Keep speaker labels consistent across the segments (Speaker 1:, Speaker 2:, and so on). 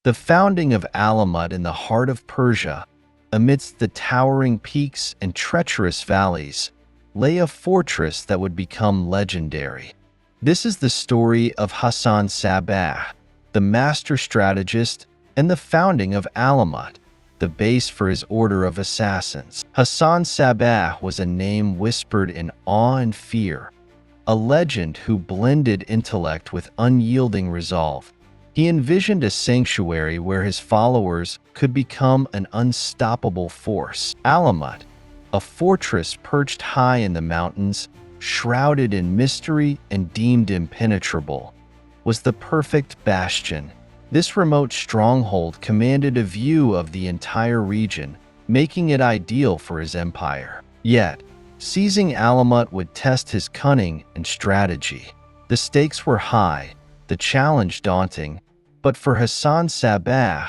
Speaker 1: The founding of Alamut in the heart of Persia, amidst the towering peaks and treacherous valleys, lay a fortress that would become legendary. This is the story of Hasan Sabbah, the master strategist and the founding of Alamut, the base for his order of assassins. Hasan Sabbah was a name whispered in awe and fear, a legend who blended intellect with unyielding resolve. He envisioned a sanctuary where his followers could become an unstoppable force. Alamut, a fortress perched high in the mountains, shrouded in mystery and deemed impenetrable, was the perfect bastion. This remote stronghold commanded a view of the entire region, making it ideal for his empire. Yet, seizing Alamut would test his cunning and strategy. The stakes were high, the challenge daunting, but for Hasan Sabbah,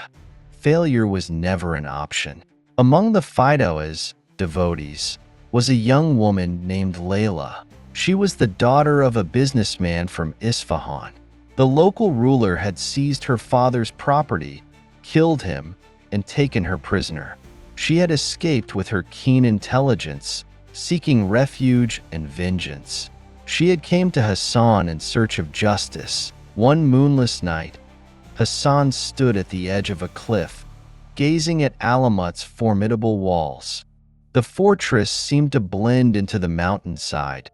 Speaker 1: failure was never an option. Among the folketales devotees was a young woman named Leyla. She was the daughter of a businessman from Isfahan. The local ruler had seized her father's property, killed him, and taken her prisoner. She had escaped with her keen intelligence, seeking refuge and vengeance. She had came to Hassan in search of justice. One moonless night, Hassan stood at the edge of a cliff, gazing at Alamut's formidable walls. The fortress seemed to blend into the mountainside,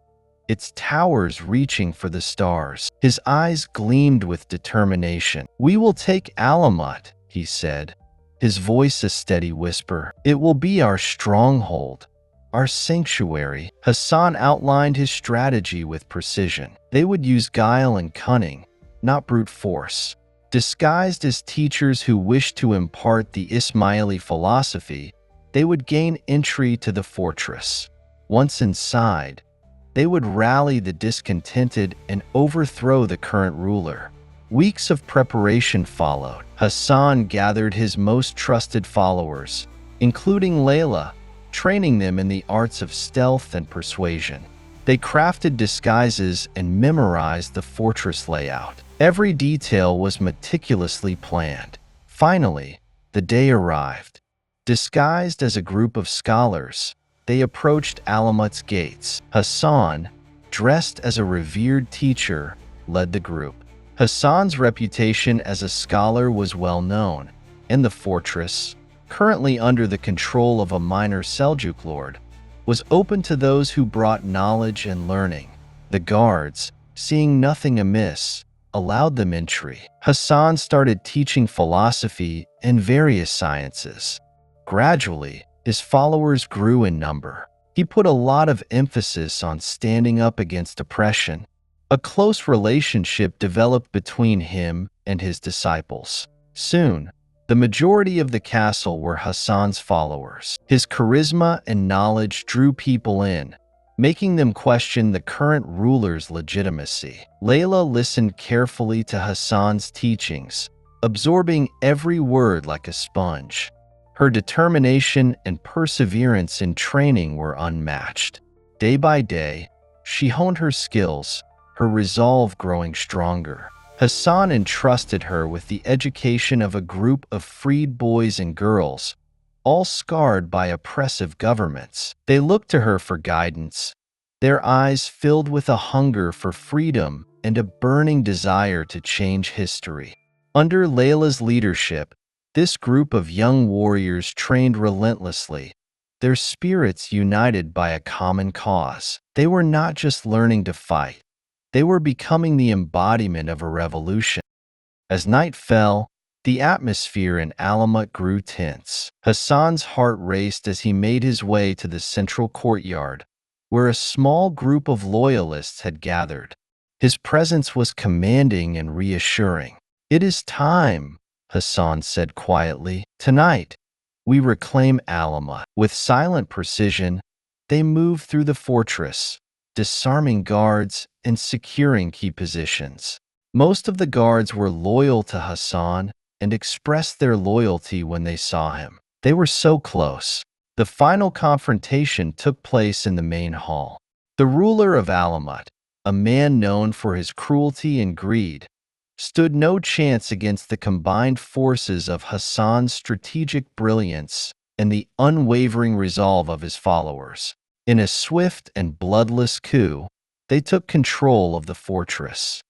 Speaker 1: its towers reaching for the stars. His eyes gleamed with determination. "We will take Alamut," he said, his voice a steady whisper. "It will be our stronghold, our sanctuary." Hassan outlined his strategy with precision. They would use guile and cunning, not brute force. Disguised as teachers who wished to impart the Ismaili philosophy, they would gain entry to the fortress. Once inside, they would rally the discontented and overthrow the current ruler. Weeks of preparation followed. Hassan gathered his most trusted followers, including Leyla, training them in the arts of stealth and persuasion. They crafted disguises and memorized the fortress layout. Every detail was meticulously planned. Finally, the day arrived. Disguised as a group of scholars, they approached Alamut's gates. Hassan, dressed as a revered teacher, led the group. Hassan's reputation as a scholar was well known, and the fortress, currently under the control of a minor Seljuk lord, was open to those who brought knowledge and learning. The guards, seeing nothing amiss, allowed them entry. Hassan started teaching philosophy and various sciences. Gradually, his followers grew in number. He put a lot of emphasis on standing up against oppression. A close relationship developed between him and his disciples. Soon, the majority of the castle were Hassan's followers. His charisma and knowledge drew people in, making them question the current ruler's legitimacy. Leyla listened carefully to Hassan's teachings, absorbing every word like a sponge. Her determination and perseverance in training were unmatched. Day by day, she honed her skills, her resolve growing stronger. Hassan entrusted her with the education of a group of freed boys and girls, all scarred by oppressive governments. They looked to her for guidance, their eyes filled with a hunger for freedom and a burning desire to change history. Under Leyla's leadership, this group of young warriors trained relentlessly, their spirits united by a common cause. They were not just learning to fight, they were becoming the embodiment of a revolution. As night fell, the atmosphere in Alamut grew tense. Hassan's heart raced as he made his way to the central courtyard, where a small group of loyalists had gathered. His presence was commanding and reassuring. "It is time," Hassan said quietly. "Tonight, we reclaim Alamut." With silent precision, they moved through the fortress, disarming guards and securing key positions. Most of the guards were loyal to Hassan and expressed their loyalty when they saw him. They were so close. The final confrontation took place in the main hall. The ruler of Alamut, a man known for his cruelty and greed, stood no chance against the combined forces of Hassan's strategic brilliance and the unwavering resolve of his followers. In a swift and bloodless coup, they took control of the fortress.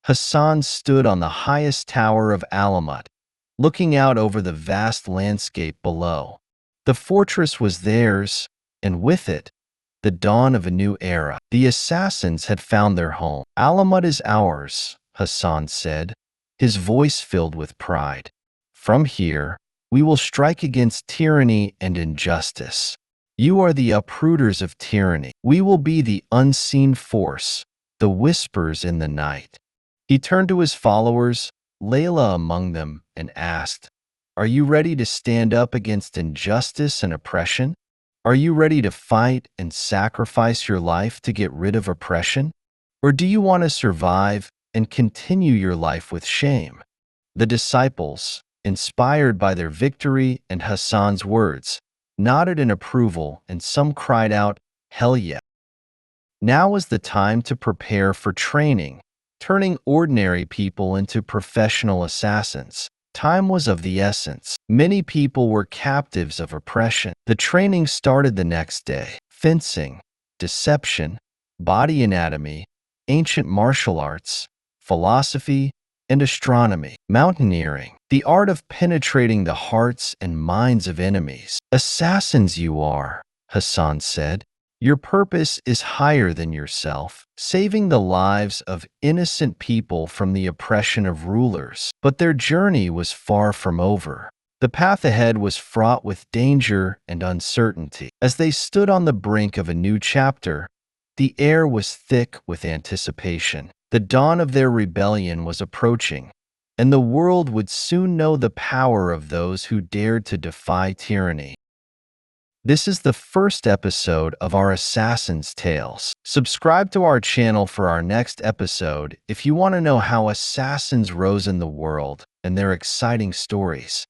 Speaker 1: Hassan stood on the highest tower of Alamut, looking out over the vast landscape below. The fortress was theirs, and with it, the dawn of a new era. The assassins had found their home. Alamut is ours, Hassan said, his voice filled with pride. From here, we will strike against tyranny and injustice. You are the uprooters of tyranny. We will be the unseen force, the whispers in the night. He turned to his followers, Leyla among them, and asked, "Are you ready to stand up against injustice and oppression? Are you ready to fight and sacrifice your life to get rid of oppression? Or do you want to survive and continue your life with shame?" The disciples, inspired by their victory and Hassan's words, nodded in approval, and some cried out, "Hell yeah." Now was the time to prepare for training, turning ordinary people into professional assassins. Time was of the essence. Many people were captives of oppression. The training started the next day. Fencing, deception, body anatomy, ancient martial arts, philosophy, and astronomy. Mountaineering, the art of penetrating the hearts and minds of enemies. Assassins you are, Hassan said. Your purpose is higher than yourself, saving the lives of innocent people from the oppression of rulers. But their journey was far from over. The path ahead was fraught with danger and uncertainty. As they stood on the brink of a new chapter, the air was thick with anticipation. The dawn of their rebellion was approaching, and the world would soon know the power of those who dared to defy tyranny. This is the first episode of our Assassin's Tales. Subscribe to our channel for our next episode if you want to know how assassins rose in the world and their exciting stories.